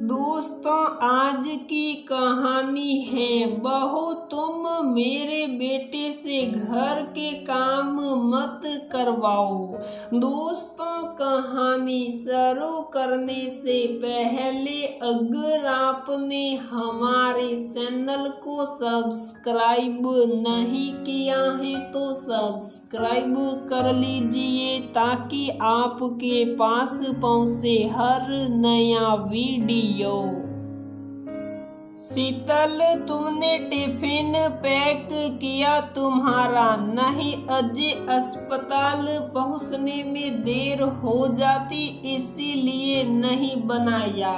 दोस्तों, आज की कहानी है बहू तुम मेरे बेटे से घर के काम मत करवाओ। दोस्तों, कहानी शुरू करने से पहले अगर आपने हमारे चैनल को सब्सक्राइब नहीं किया है तो सब्सक्राइब कर लीजिए ताकि आपके पास पहुंचे हर नया वीडियो। शीतल, तुमने टिफिन पैक किया? तुम्हारा नहीं, अजय अस्पताल पहुंचने में देर हो जाती इसीलिए नहीं बनाया।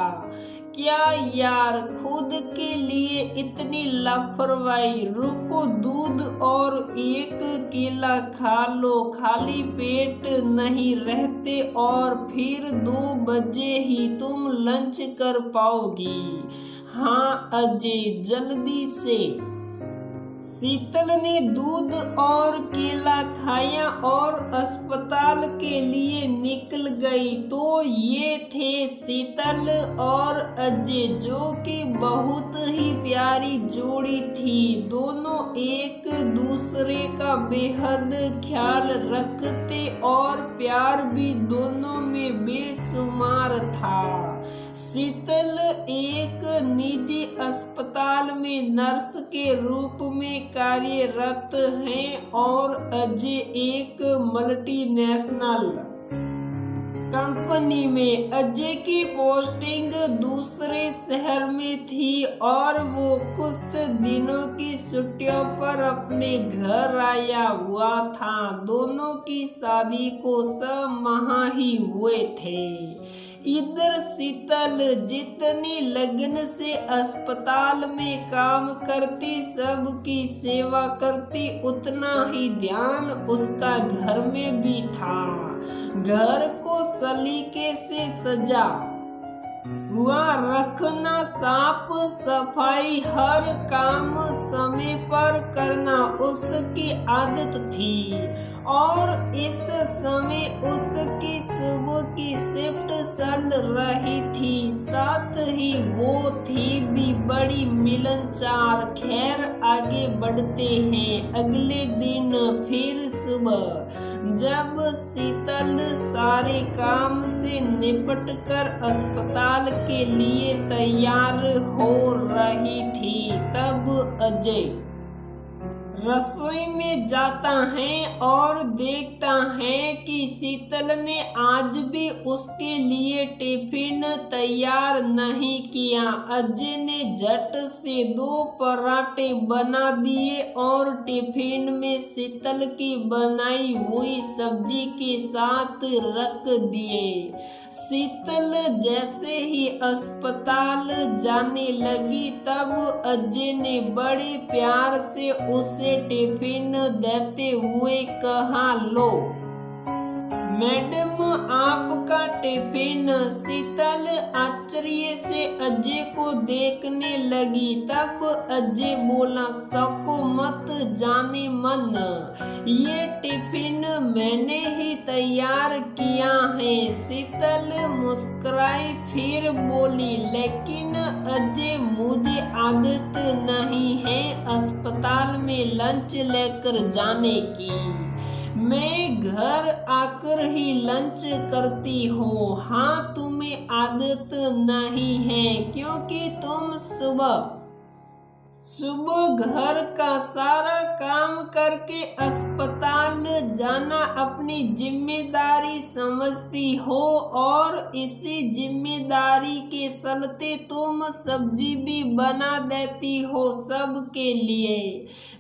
क्या यार, खुद के लिए इतनी लापरवाही। रुको, दूध और एक केला खा लो, खाली पेट नहीं रहते और फिर 2 बजे ही तुम लंच कर पाओगी। हाँ अजय, जल्दी से। शीतल ने दूध और केला खाया और अस्पताल के लिए निकल गई। तो ये थे शीतल और अजय, जो कि बहुत ही प्यारी जोड़ी थी। दोनों एक दूसरे का बेहद ख्याल रखते और प्यार भी दोनों में बेशुमार था। शीतल एक निजी अस्पताल में नर्स के रूप में कार्यरत हैं और अजय एक मल्टीनेशनल कंपनी में। अजय की पोस्टिंग दूसरे शहर में थी और वो कुछ दिनों की छुट्टियों पर अपने घर आया हुआ था। दोनों की शादी को 6 माह ही हुए थे। इधर शीतल जितनी लगन से अस्पताल में काम करती, सबकी सेवा करती, उतना ही ध्यान उसका घर में भी था। घर को सलीके से सजा हुआ रखना, साफ सफाई, हर काम समय पर करना उसकी आदत थी। और इस समय उसकी सुबह की शिफ्ट चल रही थी। साथ ही वो थी भी बड़ी मिलनसार। खैर, आगे बढ़ते हैं। अगले दिन फिर सुबह जब शीतल सारे काम से निपट कर अस्पताल के लिए तैयार हो रही थी, तब अजय रसोई में जाता है और देखता है कि शीतल ने आज भी उसके लिए टिफिन तैयार नहीं किया। अजय ने झट से 2 पराठे बना दिए और टिफिन में शीतल की बनाई हुई सब्जी के साथ रख दिए। शीतल जैसे ही अस्पताल जाने लगी, तब अजय ने बड़े प्यार से उसे टिफिन देते हुए कहा, लो मैडम, आपका टिफिन। शीतल आश्चर्य से अजय को देखने लगी। तब अजय बोला, सको मत, जाने मन, ये टिफिन मैंने ही तैयार किया है। शीतल मुस्कुराई, फिर बोली, लेकिन अजय, मुझे आदत नहीं है अस्पताल में लंच लेकर जाने की। मैं घर आकर ही लंच करती हूँ। हाँ, तुम्हें आदत नहीं है क्योंकि तुम सुबह घर का सारा काम करके अस्पताल जाना अपनी जिम्मेदारी समझती हो और इसी जिम्मेदारी के चलते तुम सब्जी भी बना देती हो सबके लिए।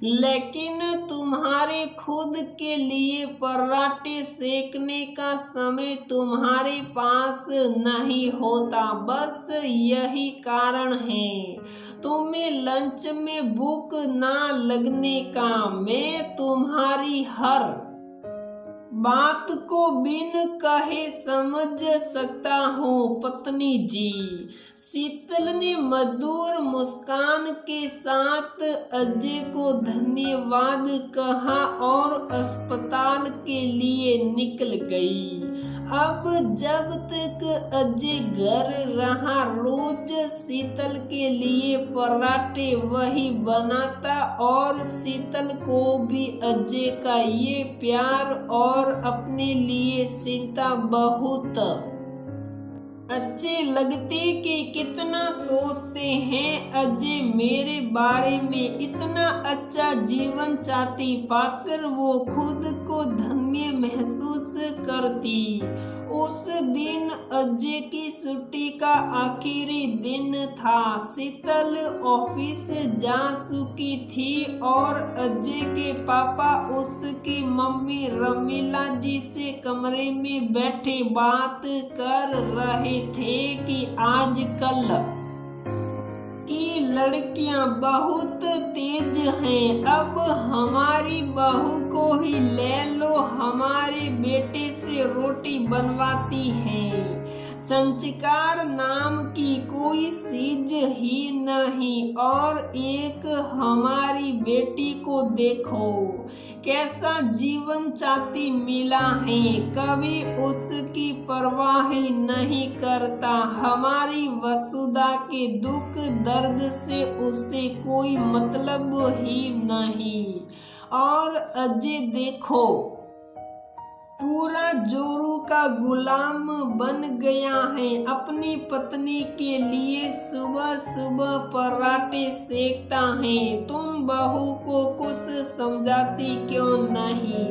लेकिन तुम्हारे खुद के लिए पराठे सेकने का समय तुम्हारे पास नहीं होता। बस यही कारण है तुम्हें लंच में भूख ना लगने का। मैं तुम्हारी हर बात को बिन कहे समझ सकता हूँ पत्नी जी। शीतल ने मधुर मुस्कान के साथ अजय को धन्यवाद कहा और अस्पताल के लिए निकल गई। अब जब तक अजय घर रहा रोज शीतल के लिए पराठे वही बनाता और शीतल को भी अजय का ये प्यार और अपने लिए चिंता बहुत अच्छे लगते कि कितना सोचते हैं अजय मेरे बारे में। इतना अच्छा जीवन साथी पाकर वो खुद को धन्य महसूस करती। उस दिन अजय की छुट्टी का आखिरी दिन था। शीतल ऑफिस जा चुकी थी और अजय के पापा उसकी मम्मी रमीला जी से कमरे में बैठे बात कर रहे थे कि आजकल की लड़कियां बहुत तेज हैं। अब हमारी बहू को ही ले लो, हमारे बेटे से रोटी बनवाती हैं। संस्कार नाम की कोई चीज ही नहीं। और एक हमारी बेटी को देखो कैसा जीवन साथी मिला है, कभी उसकी परवाह ही नहीं करता। हमारी वसुधा के दुख दर्द से उससे कोई मतलब ही नहीं। और अजय देखो पूरा जोरू का गुलाम बन गया है। अपनी पत्नी के लिए सुबह सुबह पराठे सेकता है। तुम बहू को कुछ समझाती क्यों नहीं?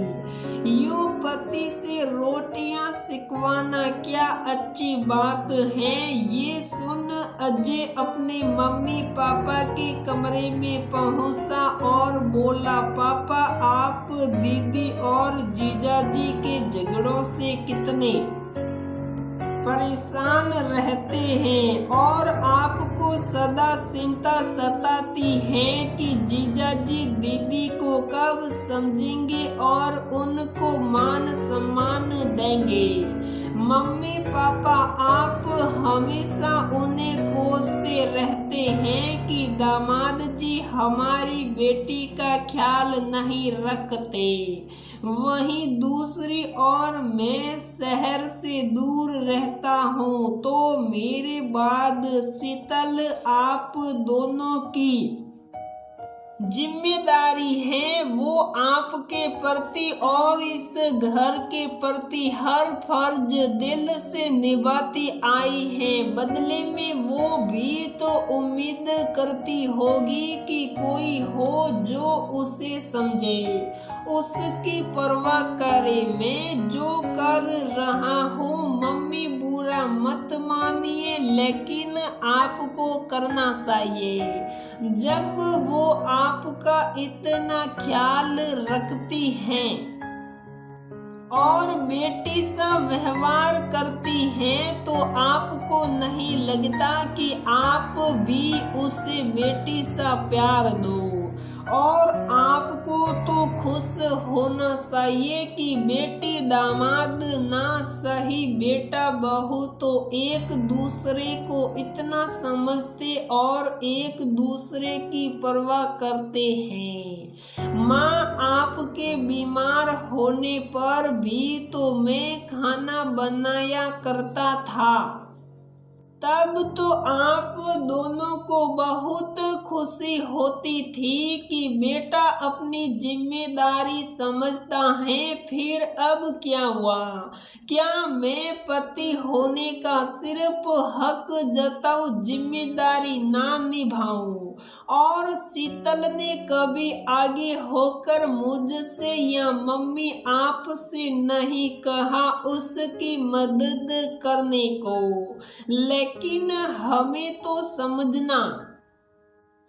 यूं पति से रोटियां सिकवाना क्या अच्छी बात है? ये सुन अजय अपने मम्मी पापा के कमरे में पहुंचा और बोला, पापा आप दीदी और जीजाजी के झगड़ों से कितने परेशान रहते हैं और आपको सदा चिंता सताती है कि जीजाजी दीदी को कब समझेंगे और उनको मान सम्मान देंगे। मम्मी पापा आप हमेशा उन्हें कोसते रहते हैं कि दामाद जी हमारी बेटी का ख्याल नहीं रखते। वहीं दूसरी ओर मैं शहर से दूर रहता हूँ तो मेरे बाद शीतल आप दोनों की जिम्मेदारी है। वो आपके प्रति और इस घर के प्रति हर फर्ज दिल से निभाती आई है। बदले में वो भी तो उम्मीद करती होगी कि कोई हो जो उसे समझे, उसकी परवाह करे। मैं जो कर रहा हूँ मम्मी बुरा मत मानिए, लेकिन आपको करना चाहिए। जब वो आपका इतना ख्याल रखती हैं और बेटी सा व्यवहार करती हैं तो आपको नहीं लगता कि आप भी उसे बेटी सा प्यार दो? और आपको तो खुश होना चाहिए कि बेटी दामाद ना सही बेटा बहू तो एक दूसरे को इतना समझते और एक दूसरे की परवाह करते हैं। माँ आपके बीमार होने पर भी तो मैं खाना बनाया करता था। तब तो आप दोनों को बहुत खुशी होती थी कि बेटा अपनी जिम्मेदारी समझता है। फिर अब क्या हुआ? क्या मैं पति होने का सिर्फ हक जताऊं, जिम्मेदारी ना निभाऊं? और शीतल ने कभी आगे होकर मुझसे या मम्मी आपसे नहीं कहा उसकी मदद करने को, लेकिन हमें तो समझना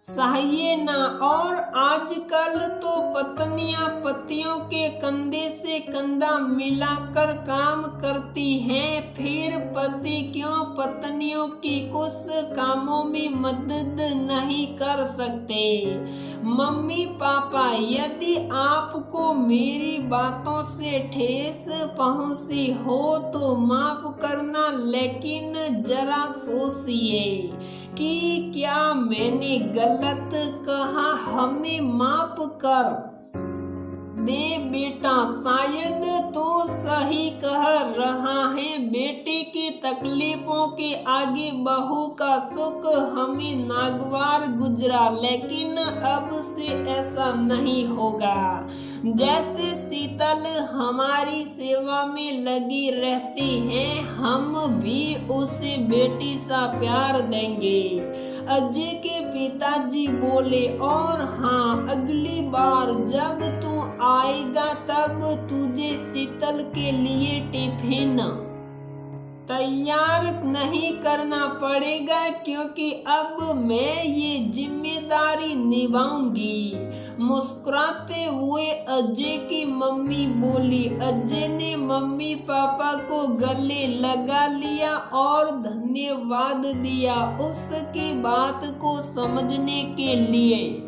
चाहिए ना। और आजकल तो पत्नियां पतियों के कंधे से कंधा मिलाकर काम करती हैं। फिर पति क्यों पत्नियों की कुछ कामों में मदद नहीं कर सकते? मम्मी पापा यदि आपको मेरी बातों से ठेस पहुंची हो तो माफ करना, लेकिन जरा सोचिए कि क्या मैंने गलत कहा? हमें माफ कर दे बेटा, शायद तो सही कह रहा है। बेटे की तकलीफों के आगे बहू का सुख हमें नागवार गुजरा, लेकिन अब से ऐसा नहीं होगा। जैसे शीतल हमारी सेवा में लगी रहती है, हम भी उसे बेटी सा प्यार देंगे। अजय के पिताजी बोले, और हाँ, अगली बार जब तू आएगा तब तुझे शीतल के लिए टिफिन तैयार नहीं करना पड़ेगा, क्योंकि अब मैं ये जिम्मेदारी निभाऊंगी। मुस्कुराते हुए अजय की मम्मी बोली। अजय ने मम्मी पापा को गले लगा लिया और धन्यवाद दिया उसकी बात को समझने के लिए।